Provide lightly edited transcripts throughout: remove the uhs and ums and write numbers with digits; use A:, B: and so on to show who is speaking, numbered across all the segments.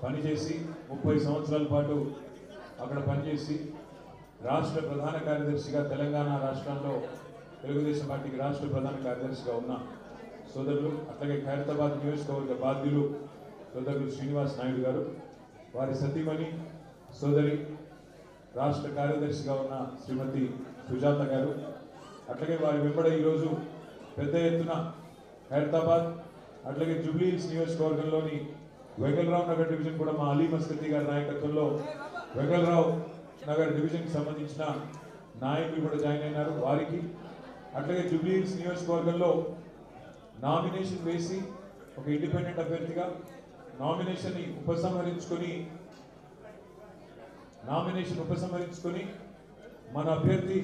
A: పనిచేసి 30 సంవత్సరాల పాటు అక్కడ పనిచేసి రాష్ట్ర ప్రధాన కార్యదర్శిగా తెలంగాణ రాష్ట్రంలో తెలుగుదేశం పార్టీకి రాష్ట్ర ప్రధాన కార్యదర్శిగా ఉన్న సోదరులు, అట్లాగే ఖైరతాబాద్ నియోజకవర్గ బాధ్యులు సోదరులు శ్రీనివాస్ నాయుడు గారు, వారి సతీమణి సోదరి రాష్ట్ర కార్యదర్శిగా ఉన్న శ్రీమతి సుజాత గారు, అట్లాగే వారి వెంబడ ఈరోజు పెద్ద ఎత్తున ఖైరతాబాద్ అట్లాగే జూబ్లీ హిల్స్ నియోజకవర్గంలోని వెంగళరావు నగర్ డివిజన్ కూడా మా అలీ మస్కతి గారి నాయకత్వంలో వెంగళరావు నగర్ డివిజన్కి సంబంధించిన నాయకులు కూడా జాయిన్ అయినారు. వారికి అట్లాగే జూబ్లీ హిల్స్ నియోజకవర్గంలో నామినేషన్ వేసి ఒక ఇండిపెండెంట్ అభ్యర్థిగా నామినేషన్ ఉపసంహరించుకొని మన అభ్యర్థి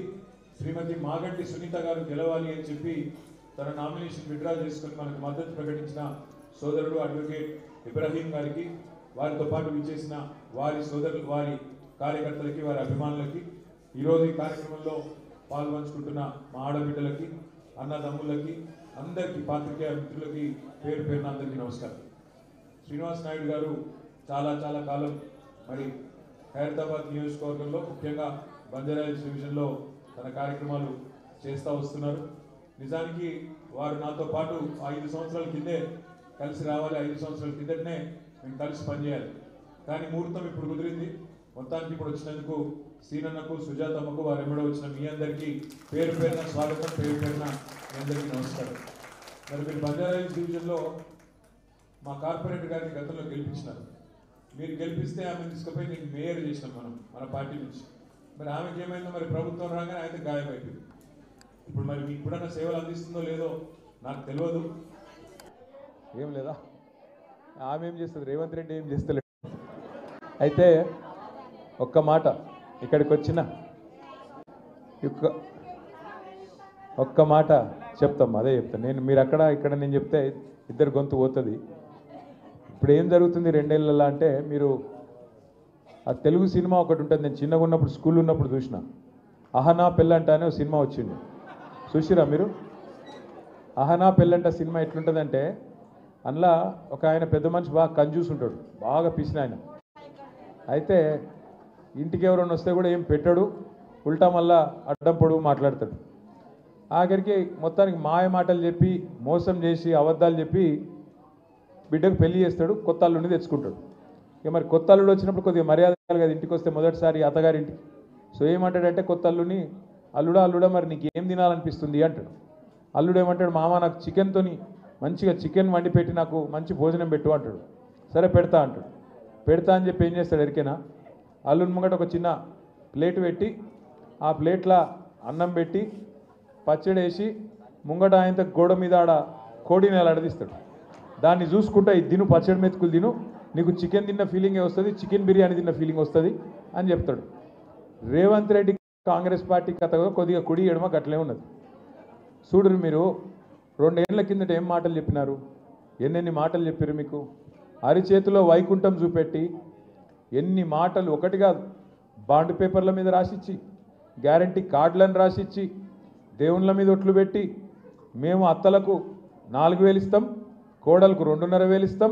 A: శ్రీమతి మాగంటి సునీత గారు గెలవాలి అని చెప్పి తన నామినేషన్ విత్డ్రా చేసుకుని మనకు మద్దతు ప్రకటించిన సోదరుడు అడ్వకేట్ ఇబ్రాహీం గారికి, వారితో పాటు విచ్చేసిన వారి సోదరులు, వారి కార్యకర్తలకి, వారి అభిమానులకి, ఈరోజు ఈ కార్యక్రమంలో పాల్పంచుకుంటున్న మా ఆడబిడ్డలకి, అన్నదమ్ములకి, అందరికీ, పాత్రికేయ మిత్రులకి పేరు పేరున అందరికీ నమస్కారం. శ్రీనివాస్ నాయుడు గారు చాలా కాలం మరి ఖైరతాబాద్ నియోజకవర్గంలో ముఖ్యంగా బంజారాహిల్స్ డివిజన్లో తన కార్యక్రమాలు చేస్తూ వస్తున్నారు. నిజానికి వారు నాతో పాటు 5 సంవత్సరాల కిందే కలిసి రావాలి, 5 సంవత్సరాల కిందటనే మేము కలిసి పనిచేయాలి. కానీ ముహూర్తం ఇప్పుడు కుదిరింది. మొత్తానికి ఇప్పుడు వచ్చినందుకు సీనన్నకు, సుజాతమ్మకు, వారు ఎమ్మడో వచ్చిన మీ అందరికీ పేరు పేరున స్వాగతం, పేరు పేరున మీ అందరికీ నమస్కారం. మరి మీరు బంజారాహిల్స్ డివిజన్లో మా కార్పొరేటర్ గారిని గతంలో గెలిపించినారు. మీరు గెలిపిస్తే ఆమెను తీసుకుపోయి నేను మేయర్ చేసినాం మన పార్టీ నుంచి. మరి ఆమెకి ఏమైందో మరి ప్రభుత్వం రాగానే అయితే గాయమైపోయింది. ఇప్పుడు మరి మీకు కూడా సేవలు అందిస్తుందో లేదో నాకు తెలియదు.
B: ఏం లేదా, ఆమె ఏం చేస్తుంది, రేవంత్ రెడ్డి ఏం చేస్తలేదు. అయితే ఒక్క మాట, ఇక్కడికి వచ్చిన ఒక్క మాట చెప్తాం, అదే చెప్తాను. మీరు అక్కడ ఇక్కడ నేను చెప్తే ఇద్దరు గొంతు పోతుంది. ఇప్పుడు ఏం జరుగుతుంది 2 ఏళ్ళలో అంటే, మీరు ఆ తెలుగు సినిమా ఒకటి ఉంటుంది, నేను చిన్నగా ఉన్నప్పుడు స్కూల్ ఉన్నప్పుడు చూసిన, అహనా పెళ్ళంట అనే ఒక సినిమా వచ్చింది, చూసిరా మీరు? అహనా పెళ్ళంట సినిమా ఎట్లుంటుందంటే, అందులో ఒక ఆయన పెద్ద మనిషి బాగా కంజూస్ ఉంటాడు, బాగా పిసిన ఆయన. అయితే ఇంటికి ఎవరైనా వస్తే కూడా ఏం పెట్టాడు, ఉల్టా మళ్ళా అడ్డం పొడుగు మాట్లాడతాడు. ఆఖరికి మొత్తానికి మాయ మాటలు చెప్పి, మోసం చేసి, అబద్ధాలు చెప్పి బిడ్డకు పెళ్లి చేస్తాడు, కొత్త అల్లుడిని తెచ్చుకుంటాడు. ఇక మరి కొత్త అల్లుడు వచ్చినప్పుడు కొద్దిగా మర్యాద కదా, ఇంటికి వస్తే మొదటిసారి అత్తగారింటికి. సో ఏమంటాడంటే కొత్త అల్లుని, అల్లుడా మరి నీకు ఏం తినాలనిపిస్తుంది అంటాడు. అల్లుడు ఏమంటాడు, మామ నాకు చికెన్తోని మంచిగా చికెన్ వండి పెట్టి నాకు మంచి భోజనం పెట్టు అంటాడు. సరే పెడతా అంటాడు. పెడతా అని చెప్పి ఏం చేస్తాడు ఎరికేనా, అల్లుని ముంగట ఒక చిన్న ప్లేట్ పెట్టి, ఆ ప్లేట్లో అన్నం పెట్టి పచ్చడి వేసి ముంగట ఆయన గోడ మీద ఆడ కోడిని అడదిస్తాడు. దాన్ని చూసుకుంటా ఇది తిను, పచ్చడి మెతుకులు తిను, నీకు చికెన్ తిన్న ఫీలింగే వస్తుంది, చికెన్ బిర్యానీ తిన్న ఫీలింగ్ వస్తుంది అని చెప్తాడు. రేవంత్ రెడ్డి కాంగ్రెస్ పార్టీ కథ కొద్దిగా కుడి ఎడమ గట్లే ఉన్నది. చూడరు మీరు, 2 ఏళ్ల కిందట ఏం మాటలు చెప్పినారు, ఎన్నెన్ని మాటలు చెప్పారు మీకు. అరిచేతిలో వైకుంఠం చూపెట్టి ఎన్ని మాటలు, ఒకటి కాదు, బాండ్ పేపర్ల మీద రాసిచ్చి, గ్యారంటీ కార్డులను రాసిచ్చి, దేవుళ్ళ మీద ఒట్లు పెట్టి, మేము అత్తలకు 4,000 ఇస్తాం, కోడలకు 2,500 ఇస్తాం,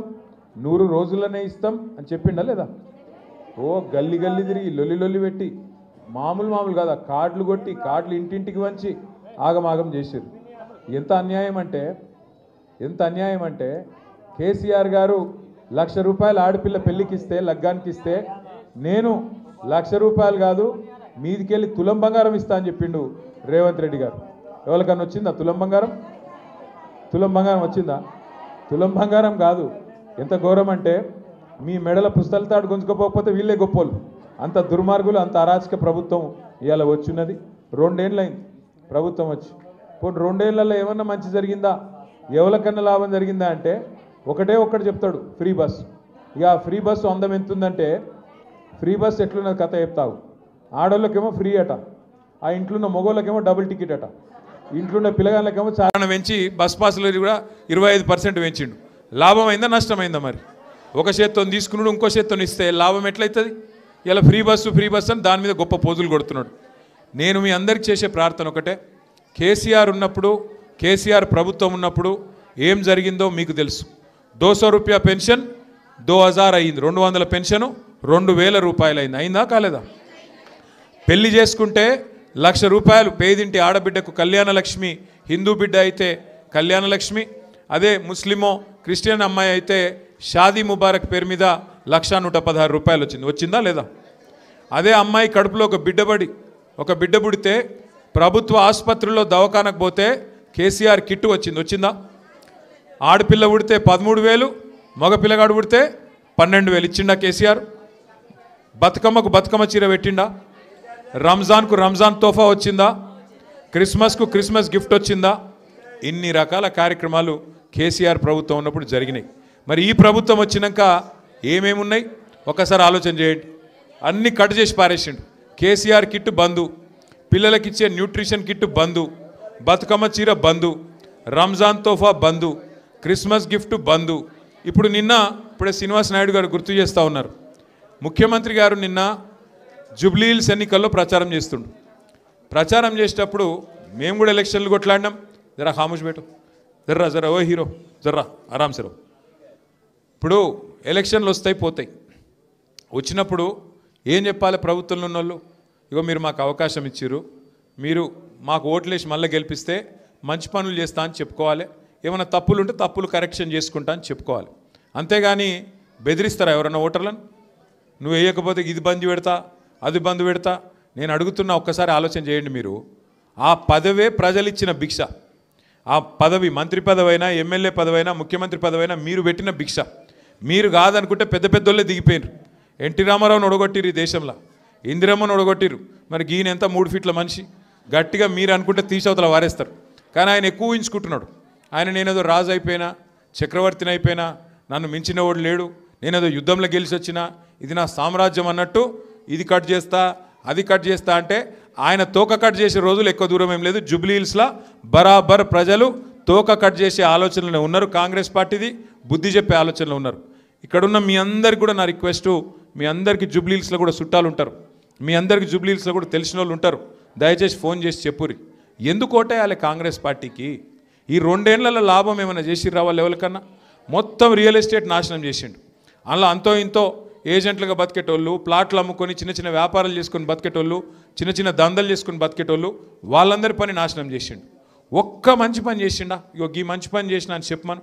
B: 100 రోజులనే ఇస్తాం అని చెప్పిండా లేదా? ఓ గల్లి తిరిగి లొల్లి పెట్టి మామూలు కాదా, కార్డులు కొట్టి, కార్డులు ఇంటింటికి వంచి ఆగమాగం చేశారు. ఎంత అన్యాయం అంటే కేసీఆర్ గారు ₹1,00,000 ఆడపిల్ల పెళ్లికి ఇస్తే, లగ్గానికి ఇస్తే, నేను ₹1,00,000 కాదు మీదికెళ్ళి తులం బంగారం ఇస్తా అని చెప్పిండు రేవంత్ రెడ్డి గారు. ఎవరికన్నా వచ్చిందా తులం బంగారం? వచ్చిందా? తులం బంగారం కాదు. ఎంత ఘోరం అంటే, మీ మెడల పుస్తల తాడు గుంజుకోకపోతే వీళ్ళే గొప్పోళ్ళు. అంత దుర్మార్గులు, అంత అరాచక ప్రభుత్వం ఇవాళ వచ్చిన్నది. 2 ఏళ్ళైంది ప్రభుత్వం వచ్చి. పోనీ 2 ఏళ్లలో ఏమన్నా మంచి జరిగిందా, ఎవరికన్నా లాభం జరిగిందా అంటే ఒకటి చెప్తాడు, ఫ్రీ బస్. ఇక ఫ్రీ బస్సు అందం ఎంతుందంటే, ఫ్రీ బస్ ఎట్లున్నది కథ చెప్తావు. ఆడోళ్ళకేమో ఫ్రీ అట, ఆ ఇంట్లో ఉన్న మగోళ్ళకేమో డబుల్ టికెట్ అట, ఇంట్లో ఉన్న పిల్లగాళ్ళకేమో చాలా పెంచి బస్ పాసులు కూడా 25% పెంచిండు. లాభం అయిందా నష్టమైందా? మరి ఒక చేత్తో తీసుకున్నాడు, ఇంకో చేత్తో ఇస్తే లాభం ఎట్లయితుంది? ఇలా ఫ్రీ బస్సు అని దాని మీద గొప్ప పోజులు కొడుతున్నాడు. నేను మీ అందరికి చేసే ప్రార్థన ఒకటే, కేసీఆర్ ఉన్నప్పుడు, కేసీఆర్ ప్రభుత్వం ఉన్నప్పుడు ఏం జరిగిందో మీకు తెలుసు. 200 రూపాయ పెన్షన్ 2000 అయింది, 200 పెన్షను 2000 రూపాయలు అయింది. అయిందా కాలేదా? పెళ్లి చేసుకుంటే 1,00,000 రూపాయలు పేదింటి ఆడబిడ్డకు కళ్యాణలక్ష్మి, హిందూ బిడ్డ అయితే కళ్యాణలక్ష్మి, అదే ముస్లిమో క్రిస్టియన్ అమ్మాయి అయితే షాదీ ముబారక్ పేరు మీద 1,116 రూపాయలు వచ్చింది. వచ్చిందా లేదా? అదే అమ్మాయి కడుపులో ఒక బిడ్డ పుడితే ప్రభుత్వ ఆసుపత్రిలో దవాఖానకు పోతే కేసీఆర్ కిట్టు వచ్చింది. వచ్చిందా? ఆడపిల్ల పుడితే 13,000, మగ పిల్లగాడు పుడితే 12,000 ఇచ్చిండా కేసీఆర్? బతుకమ్మకు బతుకమ్మ చీర పెట్టిండా? రంజాన్కు రంజాన్ తోఫా వచ్చిందా? క్రిస్మస్కు క్రిస్మస్ గిఫ్ట్ వచ్చిందా? ఇన్ని రకాల కార్యక్రమాలు కేసీఆర్ ప్రభుత్వం ఉన్నప్పుడు జరిగినాయి. మరి ఈ ప్రభుత్వం వచ్చినాక ఏమేమున్నాయి ఒకసారి ఆలోచన చేయండి. అన్నీ కట్ చేసి పారేసిండు. కేసీఆర్ కిట్ బంధు, పిల్లలకి ఇచ్చే న్యూట్రిషన్ కిట్ బంధు, బతుకమ్మ చీర బంధు, రంజాన్ తోఫా బంధు, క్రిస్మస్ గిఫ్ట్ బంధు. ఇప్పుడే శ్రీనివాస్ నాయుడు గారు గుర్తు చేస్తూ ఉన్నారు. ముఖ్యమంత్రి గారు నిన్న జూబ్లీ హిల్స్ ఎన్నికల్లో ప్రచారం చేస్తుండు. ప్రచారం చేసేటప్పుడు మేము కూడా ఎలక్షన్లు కొట్లాడినాం. జరా ఖామోష్ బేటో, జర్రా ఓ హీరో, జర్రా ఆరామ్సే రో. ఇప్పుడు ఎలక్షన్లు వస్తాయి పోతాయి. వచ్చినప్పుడు ఏం చెప్పాలి ప్రభుత్వంలో ఉన్న వాళ్ళు? ఇగో మీరు మాకు అవకాశం ఇచ్చిర్రు, మీరు మాకు ఓట్లేసి మళ్ళీ గెలిపిస్తే మంచి పనులు చేస్తా అని చెప్పుకోవాలి. ఏమైనా తప్పులు ఉంటే తప్పులు కరెక్షన్ చేసుకుంటా అని చెప్పుకోవాలి. అంతేగాని బెదిరిస్తారా ఎవరన్నా ఓటర్లను? నువ్వు వేయకపోతే ఇది బంద్ పెడతా, అది బంద్ పెడతా. నేను అడుగుతున్నా, ఒక్కసారి ఆలోచన చేయండి. మీరు ఆ పదవే ప్రజలు ఇచ్చిన భిక్ష. ఆ పదవి మంత్రి పదవైనా, ఎమ్మెల్యే పదవైనా, ముఖ్యమంత్రి పదవైనా మీరు పెట్టిన భిక్ష. మీరు కాదనుకుంటే పెద్ద పెద్దోళ్ళే దిగిపోయినారు. ఎన్టీ రామారావుని ఒడగొట్టిరు ఈ దేశంలో, ఇందిరమ్మను ఒడగొట్టిరు. మరి ఈయన ఎంత 3 ఫీట్ల మనిషి? గట్టిగా మీరు అనుకుంటే తీసవతల వారేస్తారు. కానీ ఆయన ఎక్కువ ఊహించుకుంటున్నాడు. ఆయన నేనేదో రాజు అయిపోయినా, చక్రవర్తిని అయిపోయినా, నన్ను మించిన వాడు లేడు, నేనేదో యుద్ధంలో గెలిచి వచ్చినా, ఇది నా సామ్రాజ్యం అన్నట్టు ఇది కట్ చేస్తా, అది కట్ చేస్తా అంటే ఆయన తోక కట్ చేసే రోజులు ఎక్కువ దూరం ఏం లేదు. జూబ్లీ హిల్స్లో బరాబర్ ప్రజలు తోక కట్ చేసే ఆలోచనలో ఉన్నారు. కాంగ్రెస్ పార్టీది బుద్ధి చెప్పే ఆలోచనలో ఉన్నారు. ఇక్కడున్న మీ అందరికి కూడా నా రిక్వెస్ట్, మీ అందరికీ జూబ్లీ హిల్స్లో కూడా చుట్టాలు ఉంటారు, మీ అందరికీ జూబ్లీ హిల్స్లో కూడా తెలిసిన వాళ్ళు ఉంటారు. దయచేసి ఫోన్ చేసి చెప్పురి, ఎందుకు ఓటేయాలి కాంగ్రెస్ పార్టీకి? ఈ 2 ఏళ్లలో లాభం ఏమైనా చేసిర్రా వాళ్ళు ఎవరికన్నా? మొత్తం రియల్ ఎస్టేట్ నాశనం చేసిండు. అందులో అంతో ఇంతో ఏజెంట్లుగా బతికేటోళ్ళు, ప్లాట్లు అమ్ముకొని చిన్న చిన్న వ్యాపారాలు చేసుకొని బతికేటోళ్ళు, చిన్న చిన్న దందలు చేసుకొని బతికేటోళ్ళు, వాళ్ళందరి పని నాశనం చేసిండు. ఒక్క మంచి పని చేసిండా? ఇగో ఈ మంచి పని చేసిన అని చెప్పమను.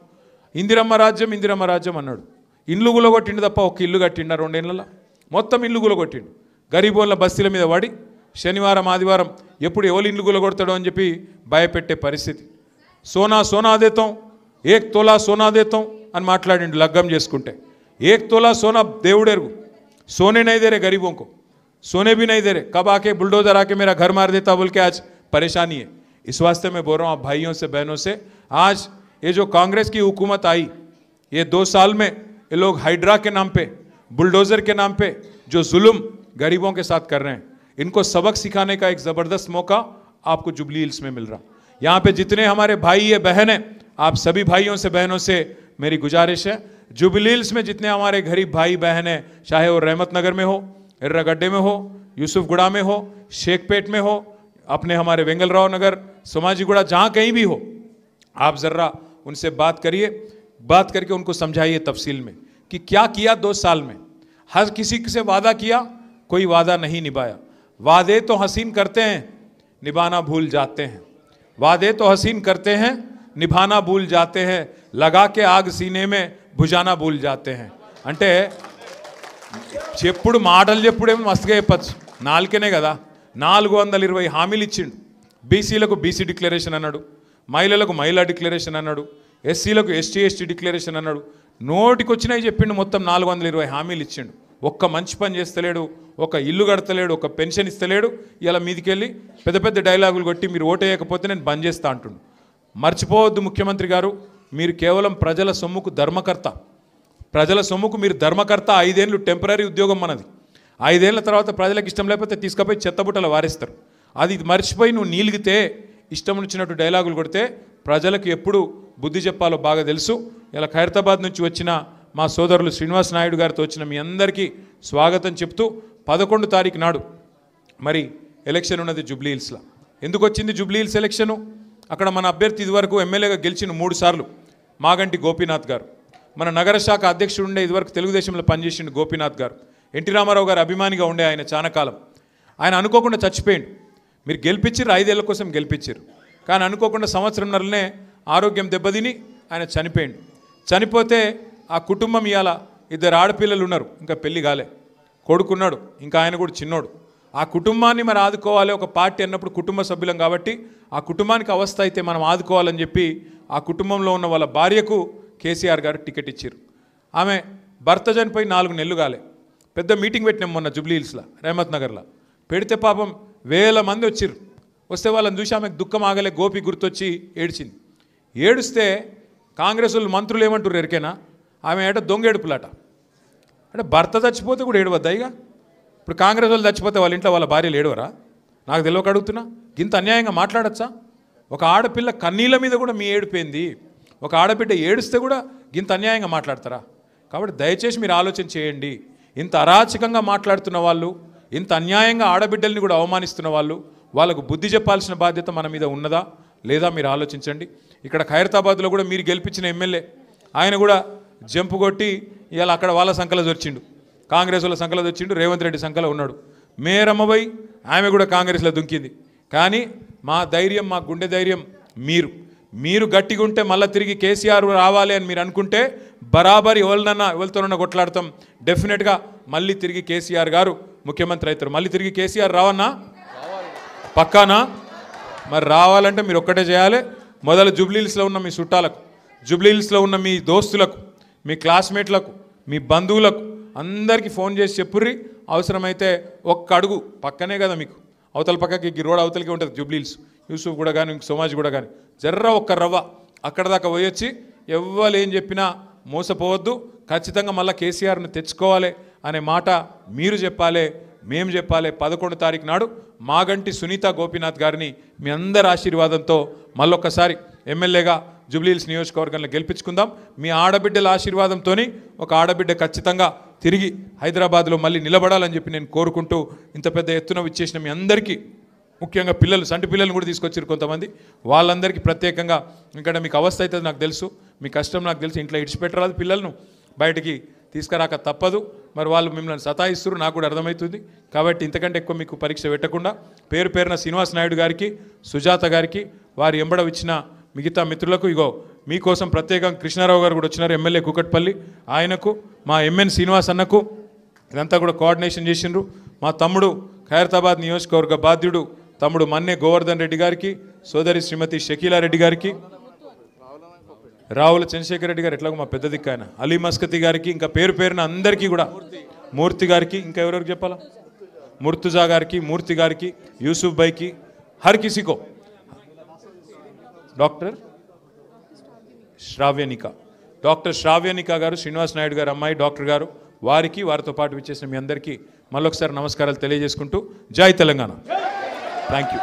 B: ఇందిరమ్మ రాజ్యం అన్నాడు. ఇల్లు గులగొట్టిండు తప్ప ఒక్క ఇల్లు కట్టిండా 2 ఏళ్లలో? మొత్తం ఇల్లు గులగొట్టిండు. గరీబోళ్ళ బస్తీల మీద వాడి శనివారం ఆదివారం ఎప్పుడు ఎవరు ఇల్లు గులగొడతాడో అని చెప్పి భయపెట్టే పరిస్థితి. సోనా దేతాం, 1 తోలా సోనా దేతాం అని మాట్లాడిండు లగ్గం చేసుకుంటే. 1 तोला सोना देवड़ेरगु, सोने नहीं दे रहे गरीबों को, सोने भी नहीं दे रहे. कब आके बुलडोजर आके मेरा घर मार देता बोल के आज परेशानी है. इस वास्ते मैं बोल रहा हूँ आप भाइयों से बहनों से, आज ये जो कांग्रेस की हुकूमत आई, ये 2 साल में ये लोग हाइड्रा के नाम पे, बुलडोजर के नाम पे जो जुल्म गरीबों के साथ कर रहे हैं, इनको सबक सिखाने का एक ज़बरदस्त मौका आपको जुबली हिल्स में मिल रहा. यहाँ पे जितने हमारे भाई है बहन हैं, आप सभी भाइयों से बहनों से मेरी गुजारिश है, जुबली हिल्स में जितने हमारे गरीब भाई बहन हैं, चाहे वो रहमत नगर में हो, एर्रागड्डे में हो, यूसुफगुड़ा में हो, शेखपेट में हो, अपने हमारे वेंगलराव नगर, सोमाजीगुड़ा, जहाँ कहीं भी हो, आप ज़रा उनसे बात करिए. बात करके उनको समझाइए तफसील में कि क्या किया 2 साल में. हर किसी से वादा किया, कोई वादा नहीं निभाया. वादे तो हसीन करते हैं, निभाना भूल जाते हैं. वादे तो हसीन करते हैं, निभाना भूल जाते हैं. लगा के आग सीने में భుజానా భూల్ జాతే హై అంటే చెప్పుడు మాటలు చెప్పుడేమో మస్తుగా చెప్పచ్చు, నాలుకనే కదా. 420 హామీలు ఇచ్చిండు. బీసీలకు బీసీ డిక్లరేషన్ అన్నాడు, మహిళలకు మహిళా డిక్లరేషన్ అన్నాడు, ఎస్సీలకు ఎస్టీ డిక్లరేషన్ అన్నాడు. నోటికొచ్చినాయి చెప్పిండు. మొత్తం 420 హామీలు ఇచ్చిండు. ఒక్క మంచి పని చేస్తలేడు, ఒక ఇల్లు కడతలేడు, ఒక పెన్షన్ ఇస్తలేడు. ఇలా మీదికెళ్ళి పెద్ద పెద్ద డైలాగులు కొట్టి మీరు ఓటేయకపోతే నేను బంద్ చేస్తా అంటుండు. మర్చిపోవద్దు ముఖ్యమంత్రి గారు, మీరు కేవలం ప్రజల సొమ్ముకు ధర్మకర్త. ప్రజల సొమ్ముకు మీరు ధర్మకర్త. 5 ఏళ్ళు టెంపరీ ఉద్యోగం మనది. 5 ఏళ్ల తర్వాత ప్రజలకు ఇష్టం లేకపోతే తీసుకుపోయి చెత్తబుట్టలు వారేస్తారు. అది మర్చిపోయి నువ్వు నీలిగితే, ఇష్టం వచ్చినట్టు డైలాగులు కొడితే ప్రజలకు ఎప్పుడు బుద్ధి చెప్పాలో బాగా తెలుసు. ఇలా ఖైరతాబాద్ నుంచి వచ్చిన మా సోదరులు శ్రీనివాస్ నాయుడు గారితో వచ్చిన మీ అందరికీ స్వాగతం చెప్తూ 11 తారీఖు నాడు మరి ఎలక్షన్ ఉన్నది జూబ్లీ హిల్స్లో. ఎందుకు వచ్చింది జూబ్లీ హిల్స్ ఎలక్షను? అక్కడ మన అభ్యర్థి ఇదివరకు ఎమ్మెల్యేగా గెలిచిన 3 సార్లు మాగంటి గోపీనాథ్ గారు. మన నగర శాఖ అధ్యక్షుడు ఉండే ఇదివరకు తెలుగుదేశంలో పనిచేసిండు గోపీనాథ్ గారు, ఎన్టీ రామారావు గారు అభిమానిగా ఉండే ఆయన చాలా కాలం. ఆయన అనుకోకుండా చచ్చిపోయిండు. మీరు గెలిపించారు, 5 ఏళ్ల కోసం గెలిపించారు, కానీ అనుకోకుండా సంవత్సరంన్నరనే ఆరోగ్యం దెబ్బతిని ఆయన చనిపోయిండు. చనిపోతే ఆ కుటుంబం ఇవాళ 2 ఆడపిల్లలు ఉన్నారు, ఇంకా పెళ్లి కాలే, కొడుకున్నాడు, ఇంకా ఆయన కూడా చిన్నోడు. ఆ కుటుంబాన్ని మరి ఆదుకోవాలి, ఒక పార్టీ అన్నప్పుడు కుటుంబ సభ్యులం కాబట్టి ఆ కుటుంబానికి అవస్థ అయితే మనం ఆదుకోవాలని చెప్పి ఆ కుటుంబంలో ఉన్న వాళ్ళ భార్యకు కేసీఆర్ గారు టికెట్ ఇచ్చారు. ఆమె భర్త చనిపోయి 4 నెలలు కాలే. పెద్ద మీటింగ్ పెట్టినాం మొన్న జూబ్లీహిల్స్లో, రెహమత్ నగర్లో. పెడితే పాపం వేల మంది వచ్చిర్రు. వస్తే వాళ్ళని చూసి ఆమెకు దుఃఖం ఆగలే, గోపి గుర్తొచ్చి ఏడ్చింది. ఏడుస్తే కాంగ్రెస్ వాళ్ళు మంత్రులు ఏమంటారు ఎరికేనా, ఆమె ఏట దొంగ ఏడుపులాట. అంటే భర్త చచ్చిపోతే కూడా ఏడవద్దా? ఇక ఇప్పుడు కాంగ్రెస్ వాళ్ళు చచ్చిపోతే వాళ్ళ ఇంట్లో వాళ్ళ భార్యలు ఏడవరా? నాకు తెలియక అడుగుతున్నా. ఇంత అన్యాయంగా మాట్లాడచ్చా? ఒక ఆడపిల్ల కన్నీళ్ళ మీద కూడా మీ ఏడిపోయింది, ఒక ఆడబిడ్డ ఏడుస్తే కూడా ఇంత అన్యాయంగా మాట్లాడతారా? కాబట్టి దయచేసి మీరు ఆలోచన చేయండి. ఇంత అరాచకంగా మాట్లాడుతున్న వాళ్ళు, ఇంత అన్యాయంగా ఆడబిడ్డల్ని కూడా అవమానిస్తున్న వాళ్ళు, వాళ్ళకు బుద్ధి చెప్పాల్సిన బాధ్యత మన మీద ఉన్నదా లేదా మీరు ఆలోచించండి. ఇక్కడ ఖైరతాబాద్లో కూడా మీరు గెలిపించిన ఎమ్మెల్యే ఆయన కూడా జంపు కొట్టి ఇవాళ అక్కడ వాళ్ళ సంకల దొరిచిండు, కాంగ్రెస్ వాళ్ళ సంకల దొరిచిండు, రేవంత్ రెడ్డి సంకల ఉన్నాడు. మేరమ్మబై ఆమె కూడా కాంగ్రెస్లో దుంకింది. కానీ మా ధైర్యం, మా గుండె ధైర్యం మీరు గట్టిగా ఉంటే మళ్ళీ తిరిగి కేసీఆర్ రావాలి అని మీరు అనుకుంటే బరాబర్ ఎవరితోనన్నా కొట్లాడతాం. డెఫినెట్గా మళ్ళీ తిరిగి కేసీఆర్ గారు ముఖ్యమంత్రి అవుతారు. మళ్ళీ తిరిగి కేసీఆర్ రావన్నా? పక్కానా? మరి రావాలంటే మీరు ఒక్కటే చేయాలి. మొదలు జూబ్లీహిల్స్లో ఉన్న మీ చుట్టాలకు, జూబ్లీహిల్స్లో ఉన్న మీ దోస్తులకు, మీ క్లాస్మేట్లకు, మీ బంధువులకు అందరికీ ఫోన్ చేసి చెప్పుర్రి. అవసరమైతే ఒక్క అడుగు పక్కనే కదా మీకు, అవతల పక్కకి రోడ్ అవతలకి ఉంటుంది జూబ్లీహిల్స్, యూసుఫ్ కూడా కానీ సోమాజ్ కూడా కానీ, జర్ర ఒక్క రవ్వ అక్కడ దాకా పోయొచ్చి ఎవ్వరు ఏం చెప్పినా మోసపోవద్దు. ఖచ్చితంగా మళ్ళీ కేసీఆర్ను తెచ్చుకోవాలి అనే మాట మీరు చెప్పాలి, మేము చెప్పాలి. 11వ తారీఖు నాడు మాగంటి సునీత గోపీనాథ్ గారిని మీ అందరి ఆశీర్వాదంతో మళ్ళొక్కసారి ఎమ్మెల్యేగా జూబ్లీహిల్స్ నియోజకవర్గంలో గెలిపించుకుందాం. మీ ఆడబిడ్డల ఆశీర్వాదంతో ఒక ఆడబిడ్డ ఖచ్చితంగా తిరిగి హైదరాబాద్లో మళ్ళీ నిలబడాలని చెప్పి నేను కోరుకుంటూ, ఇంత పెద్ద ఎత్తున విచ్చేసిన మీ అందరికీ, ముఖ్యంగా పిల్లలు, సంటి పిల్లలను కూడా తీసుకొచ్చారు కొంతమంది, వాళ్ళందరికీ ప్రత్యేకంగా, ఇక్కడ మీకు అవస్థ అవుతుంది నాకు తెలుసు, మీ కష్టం నాకు తెలుసు, ఇంట్లో ఇడిచిపెట్టరాదు, పిల్లలను బయటికి తీసుకురాక తప్పదు. మరి వాళ్ళు మిమ్మల్ని సతాయిస్తారు, నాకు కూడా అర్థమవుతుంది. కాబట్టి ఇంతకంటే ఎక్కువ మీకు పరీక్ష పెట్టకుండా పేరు పేరున శ్రీనివాస్ నాయుడు గారికి, సుజాత గారికి, వారి ఎంబడ ఇచ్చిన మిగతా మిత్రులకు, ఇగో మీకోసం ప్రత్యేకంగా కృష్ణారావు గారు కూడా వచ్చినారు, ఎమ్మెల్యే కూకట్పల్లి, ఆయనకు, మా ఎంఎన్ శ్రీనివాస్ అన్నకు, ఇదంతా కూడా కోఆర్డినేషన్ చేసిండ్రు. మా తమ్ముడు ఖైరతాబాద్ నియోజకవర్గ బాధ్యుడు తమ్ముడు మన్నే గోవర్ధన్ రెడ్డి గారికి, సోదరి శ్రీమతి షకీలారెడ్డి గారికి, రావుల చంద్రశేఖర్ రెడ్డి గారు, ఎట్లాగో మా పెద్ద దిక్కు ఆయన, అలీ మస్కతి గారికి, ఇంకా పేరు పేరున అందరికీ కూడా, మూర్తి గారికి, ఇంకా ఎవరెవరికి చెప్పాలా, ముర్తుజా గారికి, మూర్తి గారికి, యూసుఫ్ బైకి, హర్ కిసికో, డాక్టర్ శ్రావ్యనిక గారు, శ్రీనివాస్ నాయుడు గారు అమ్మాయి డాక్టర్ గారు, వారికి, వారితో పాటు విచ్చేసిన మీ అందరికీ మళ్ళొకసారి నమస్కారాలు తెలియజేసుకుంటూ, జై తెలంగాణ. Thank you.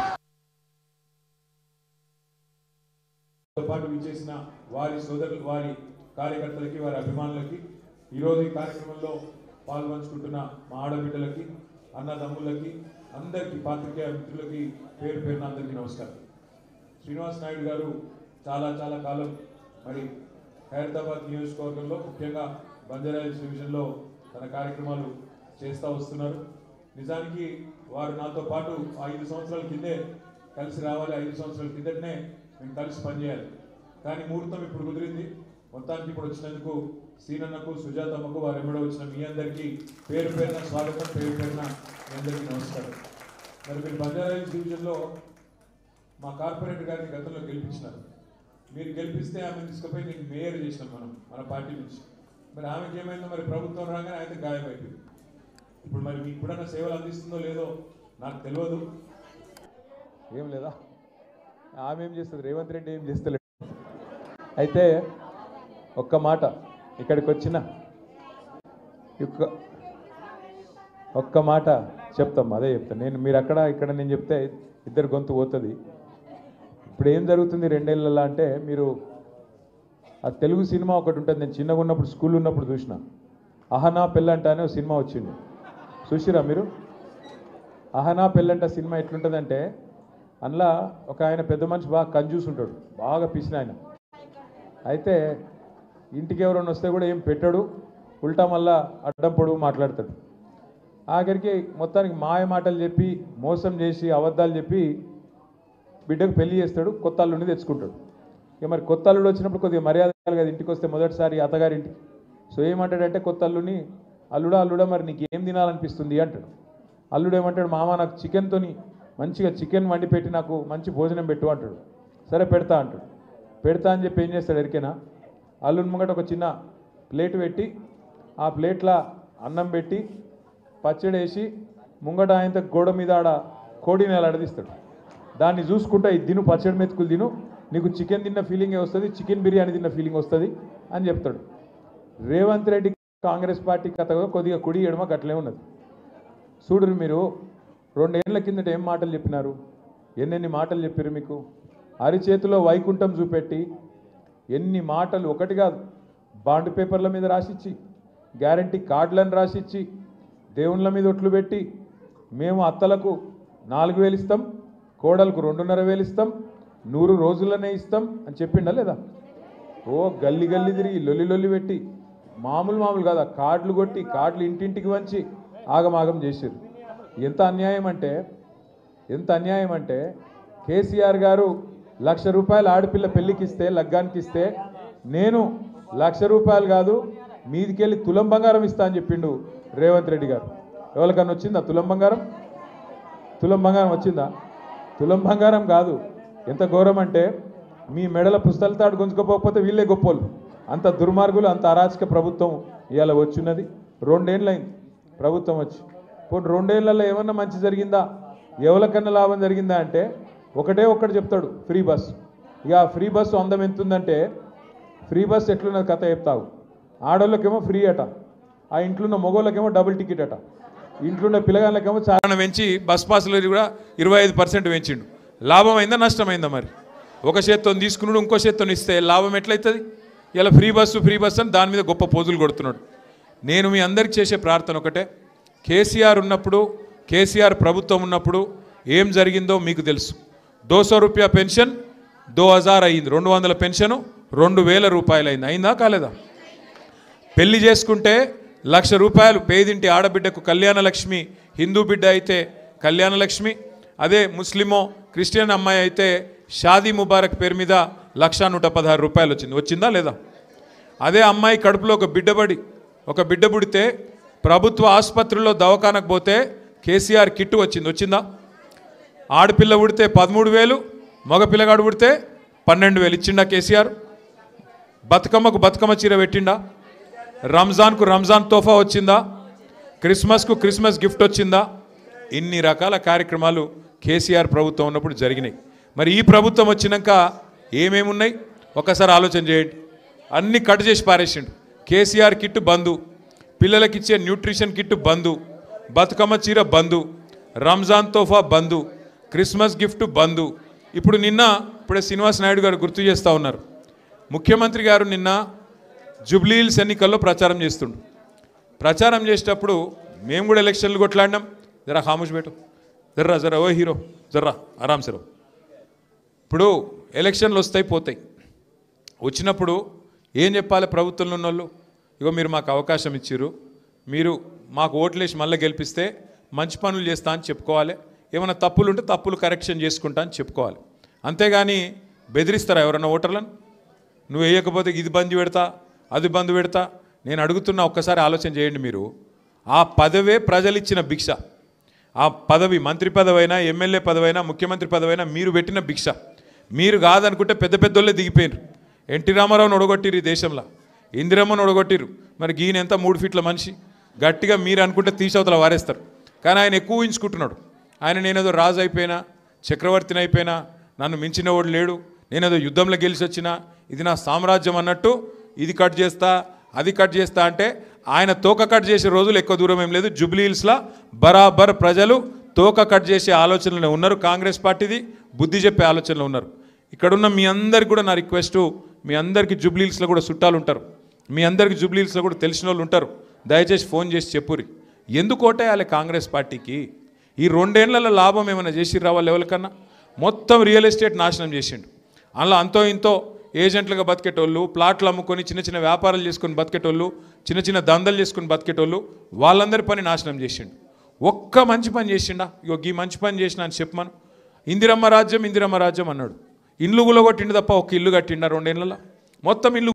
A: పాటు విచ్చేసిన వారి సోదరులు, వారి కార్యకర్తలకి, వారి అభిమానులకి, ఈరోజు ఈ కార్యక్రమంలో పాల్పంచుకుంటున్న మా ఆడబిడ్డలకి, అన్నదమ్ములకి, అందరికీ, పాత్రికేయ మిత్రులకి పేరు పేరున అందరికీ నమస్కారం. శ్రీనివాస్ నాయుడు గారు చాలా కాలం మరి ఖైరతాబాద్ నియోజకవర్గంలో, ముఖ్యంగా బంజారాహిల్స్ డివిజన్లో తన కార్యక్రమాలు చేస్తూ వస్తున్నారు. నిజానికి వారు నాతో పాటు 5 సంవత్సరాల కిందే కలిసి రావాలి, 5 సంవత్సరాల కిందటనే మేము కలిసి పనిచేయాలి. కానీ ముహూర్తం ఇప్పుడు కుదిరింది. మొత్తానికి ఇప్పుడు వచ్చినందుకు సీనన్నకు, సుజాతమ్మకు, వారు ఎమ్మడో వచ్చిన మీ అందరికీ పేరు పేరున స్వాగతం, పేరు పేరున మీ అందరికీ నమస్కారం. మరి మీరు బంజారాహిల్స్ డివిజన్లో మా కార్పొరేటర్ గారిని గతంలో గెలిపించినారు. మీరు గెలిపిస్తే ఆమెను తీసుకుపోయి నేను మేయర్ చేసినాం మన పార్టీ నుంచి. మరి ఆమెకి ఏమైందో, మరి ప్రభుత్వం రాగానే అయితే గాయమైపోయింది. ఇప్పుడు మరి మీకు కూడా సేవలు అందిస్తుందో లేదో నాకు తెలియదు.
B: ఏం లేదా, ఆమె ఏం చేస్తుంది, రేవంత్ రెడ్డి ఏం చేస్తలేదు. అయితే ఒక్క మాట, ఇక్కడికి వచ్చిన ఒక్క మాట చెప్తాం, అదే చెప్తాను నేను. మీరు ఇక్కడ నేను చెప్తే ఇద్దరు గొంతు పోతుంది. ఇప్పుడు ఏం జరుగుతుంది 2 ఏళ్ళలో అంటే, మీరు ఆ తెలుగు సినిమా ఒకటి ఉంటుంది, నేను చిన్నగా ఉన్నప్పుడు స్కూల్ ఉన్నప్పుడు చూసిన, అహనా పెళ్ళంట అనే ఒక సినిమా వచ్చింది, చూసిరా మీరు? అహనా పెళ్ళంట సినిమా ఎట్లుంటుందంటే, అందులో ఒక ఆయన పెద్ద మనిషి బాగా కంజూస్ ఉంటాడు, బాగా పిసిన ఆయన. అయితే ఇంటికి ఎవరైనా వస్తే కూడా ఏం పెట్టాడు, ఉల్టా మళ్ళా అడ్డం పొడుగు మాట్లాడతాడు. ఆఖరికి మొత్తానికి మాయ మాటలు చెప్పి మోసం చేసి అబద్ధాలు చెప్పి బిడ్డకు పెళ్లి చేస్తాడు, కొత్త అల్లుడిని తెచ్చుకుంటాడు. ఇక మరి కొత్త అల్లుడు వచ్చినప్పుడు కొద్దిగా మర్యాద కదా, ఇంటికి వస్తే మొదటిసారి అత్తగారింటికి. సో ఏమంటాడంటే కొత్త అల్లుడిని, అల్లుడా మరి నీకు ఏం తినాలనిపిస్తుంది అంటాడు. అల్లుడు ఏమంటాడు, మామ నాకు చికెన్తోని మంచిగా చికెన్ వండి పెట్టి నాకు మంచి భోజనం పెట్టు అంటాడు. సరే పెడతా అంటాడు. పెడతా అని చెప్పి ఏం చేస్తాడు ఎరికేనా, అల్లుని ముంగట ఒక చిన్న ప్లేట్ పెట్టి ఆ ప్లేట్లో అన్నం పెట్టి పచ్చడి వేసి ముంగట ఆయన గోడ మీద ఆడ కోడిని అడదిస్తాడు. దాన్ని చూసుకుంటా ఇది తిను, పచ్చడి మెతుకులు తిను, నీకు చికెన్ తిన్న ఫీలింగే వస్తుంది, చికెన్ బిర్యానీ తిన్న ఫీలింగ్ వస్తుంది అని చెప్తాడు. రేవంత్ రెడ్డి కాంగ్రెస్ పార్టీ కథ కొద్దిగా కుడి ఎడమ గట్లే ఉన్నది. చూడరు మీరు 2 ఏళ్ల కిందట ఏం మాటలు చెప్పినారు, ఎన్నెన్ని మాటలు చెప్పారు మీకు. అరిచేతిలో వైకుంఠం చూపెట్టి ఎన్ని మాటలు, ఒకటి కాదు, బాండ్ పేపర్ల మీద రాసిచ్చి, గ్యారంటీ కార్డులను రాసిచ్చి, దేవుళ్ళ మీద ఒట్లు పెట్టి మేము అత్తలకు 4,000 ఇస్తాం, కోడలకు 2,500 ఇస్తాం, 100 రోజులనే ఇస్తాం అని చెప్పిండా లేదా. ఓ గల్లి గల్లి తిరిగి లొల్లి పెట్టి మామూలు కాదా, కార్డులు కొట్టి కార్డులు ఇంటింటికి వంచి ఆగమాగం చేశారు. ఎంత అన్యాయం అంటే కేసీఆర్ గారు ₹1,00,000 ఆడపిల్ల పెళ్లికి ఇస్తే, లగ్గానికి ఇస్తే, నేను ₹1,00,000 కాదు మీదికెళ్ళి తులం బంగారం ఇస్తా అని చెప్పిండు రేవంత్ రెడ్డి గారు. ఎవరికన్నా వచ్చిందా తులం బంగారం? వచ్చిందా? తులం బంగారం కాదు. ఎంత ఘోరం అంటే మీ మెడల పుస్తల తాడు గుంజుకోకపోతే వీళ్ళే గొప్పోళ్ళు. అంత దుర్మార్గులు, అంత అరాచక ప్రభుత్వం ఇవాళ వచ్చినది. 2 ఏళ్ళైంది ప్రభుత్వం వచ్చి. పోనీ 2 ఏళ్లలో ఏమన్నా మంచి జరిగిందా, ఎవరికన్నా లాభం జరిగిందా అంటే ఒకటి చెప్తాడు, ఫ్రీ బస్. ఇక ఫ్రీ బస్సు అందం ఎంతుందంటే, ఫ్రీ బస్ ఎట్లున్నది కథ చెప్తావు. ఆడోళ్ళకేమో ఫ్రీ అట, ఆ ఇంట్లో ఉన్న మగోళ్ళకేమో డబుల్ టికెట్ అట, ఇంట్లో ఉన్న పిల్లగాళ్ళకేమో చాలా పెంచి బస్ పాసులు కూడా 25% పెంచిండు. లాభం అయిందా నష్టమైందా? మరి ఒక చేత్తో తీసుకున్నాడు, ఇంకో చేత్తో ఇస్తే లాభం ఎట్లయితుంది? ఇలా ఫ్రీ బస్సు అని దాని మీద గొప్ప పోజులు కొడుతున్నాడు. నేను మీ అందరికి చేసే ప్రార్థన ఒకటే, కేసీఆర్ ఉన్నప్పుడు, కేసీఆర్ ప్రభుత్వం ఉన్నప్పుడు ఏం జరిగిందో మీకు తెలుసు. 200 రూపాయ పెన్షన్ 2000 అయింది, 200 పెన్షను 2000 రూపాయలు అయింది. అయిందా కాలేదా? పెళ్లి చేసుకుంటే ₹1,00,000 పేదింటి ఆడబిడ్డకు కళ్యాణలక్ష్మి, హిందూ బిడ్డ అయితే కళ్యాణలక్ష్మి, అదే ముస్లిమో క్రిస్టియన్ అమ్మాయి అయితే షాదీ ముబారక్ పేరు మీద ₹1,116 వచ్చింది. వచ్చిందా లేదా? అదే అమ్మాయి కడుపులో ఒక బిడ్డ పుడితే ప్రభుత్వ ఆసుపత్రిలో దవాఖానకు పోతే కేసీఆర్ కిట్టు వచ్చిందా? ఆడపిల్ల పుడితే 13,000, మగ పిల్లగాడు పుడితే 12,000 ఇచ్చిండా కేసీఆర్? బతుకమ్మకు బతుకమ్మ చీర పెట్టిండా? రంజాన్కు రంజాన్ తోఫా వచ్చిందా? క్రిస్మస్కు క్రిస్మస్ గిఫ్ట్ వచ్చిందా? ఇన్ని రకాల కార్యక్రమాలు కేసీఆర్ ప్రభుత్వం ఉన్నప్పుడు జరిగినాయి. మరి ఈ ప్రభుత్వం వచ్చినాక ఏమేమి ఉన్నాయి ఒకసారి ఆలోచన చేయండి. అన్నీ కట్ చేసి పారేసిండు. కేసీఆర్ కిట్ బంధు, పిల్లలకిచ్చే న్యూట్రిషన్ కిట్ బంధు, బతుకమ్మ చీర బంధు, రంజాన్ తోఫా బంధు, క్రిస్మస్ గిఫ్ట్ బంధు. ఇప్పుడే శ్రీనివాస్ నాయుడు గారు గుర్తు చేస్తూ ఉన్నారు, ముఖ్యమంత్రి గారు నిన్న జూబ్లీ హిల్స్ ఎన్నికల్లో ప్రచారం చేస్తుండు. ప్రచారం చేసేటప్పుడు మేము కూడా ఎలక్షన్లు కొట్లాడినాం. జరా ఖామోష్ బేటో, జర్రా ఓ హీరో, జర్రా ఆరామ్సే రో. ఇప్పుడు ఎలక్షన్లు వస్తాయి పోతాయి. వచ్చినప్పుడు ఏం చెప్పాలి ప్రభుత్వంలో ఉన్న వాళ్ళు? ఇగో మీరు మాకు అవకాశం ఇచ్చిర్రు, మీరు మాకు ఓట్లేసి మళ్ళీ గెలిపిస్తే మంచి పనులు చేస్తా అని చెప్పుకోవాలి, ఏమైనా తప్పులు ఉంటే తప్పులు కరెక్షన్ చేసుకుంటా అని చెప్పుకోవాలి. అంతేగాని బెదిరిస్తారా ఎవరన్నా ఓటర్లను? నువ్వు వేయకపోతే ఇది బంద్ పెడతా, అది బంద్ పెడతా. నేను అడుగుతున్నా, ఒక్కసారి ఆలోచన చేయండి. మీరు ఆ పదవే ప్రజలు ఇచ్చిన భిక్ష. ఆ పదవి మంత్రి పదవైనా, ఎమ్మెల్యే పదవైనా, ముఖ్యమంత్రి పదవైనా మీరు పెట్టిన భిక్ష. మీరు కాదనుకుంటే పెద్ద పెద్దోళ్ళే దిగిపోయినారు. ఎన్టీ రామారావుని ఒడగొట్టిరు ఈ దేశంలో, ఇందిరమ్మను ఒడగొట్టిరు. మరి ఈయన ఎంత 3 ఫీట్ల మనిషి, గట్టిగా మీరు అనుకుంటే తీసవతల వారేస్తారు. కానీ ఆయన ఎక్కువ ఊహించుకుంటున్నాడు. ఆయన నేనేదో రాజు అయిపోయినా, చక్రవర్తిని అయిపోయినా, నన్ను మించిన వాడు లేడు, నేనేదో యుద్ధంలో గెలిచి వచ్చినా, ఇది నా సామ్రాజ్యం అన్నట్టు ఇది కట్ చేస్తా, అది కట్ చేస్తా అంటే ఆయన తోక కట్ చేసే రోజులు ఎక్కువ దూరం ఏం లేదు. జూబ్లీ హిల్స్లో బరాబర్ ప్రజలు తోక కట్ చేసే ఆలోచనలో ఉన్నారు. కాంగ్రెస్ పార్టీది బుద్ధి చెప్పే ఆలోచనలో ఉన్నారు. ఇక్కడున్న మీ అందరికి కూడా నా రిక్వెస్టు, మీ అందరికీ జూబ్లీ హిల్స్లో కూడా చుట్టాలు ఉంటారు, మీ అందరికీ జూబ్లీ హిల్స్లో కూడా తెలిసిన వాళ్ళు ఉంటారు. దయచేసి ఫోన్ చేసి చెప్పురి, ఎందుకు ఓటేయాలి కాంగ్రెస్ పార్టీకి? ఈ 2 ఏళ్లలో లాభం ఏమైనా చేసిర్రా వాళ్ళు ఎవరికన్నా? మొత్తం రియల్ ఎస్టేట్ నాశనం చేసిండు. అందులో అంతో ఇంతో ఏజెంట్లుగా బతికేటోళ్ళు, ప్లాట్లు అమ్ముకొని చిన్న చిన్న వ్యాపారాలు చేసుకొని బతికేటోళ్ళు, చిన్న చిన్న దందలు చేసుకొని బతికేటోళ్ళు, వాళ్ళందరి పని నాశనం చేసిండు. ఒక్క మంచి పని చేసిండా? ఇగో ఈ మంచి పని చేసిన అని చెప్పమను. ఇందిరమ్మ రాజ్యం అన్నాడు. ఇల్లు గులగొట్టిండు తప్ప ఒక్క ఇల్లు కట్టిండా 2 ఏళ్ళలో? మొత్తం ఇల్లు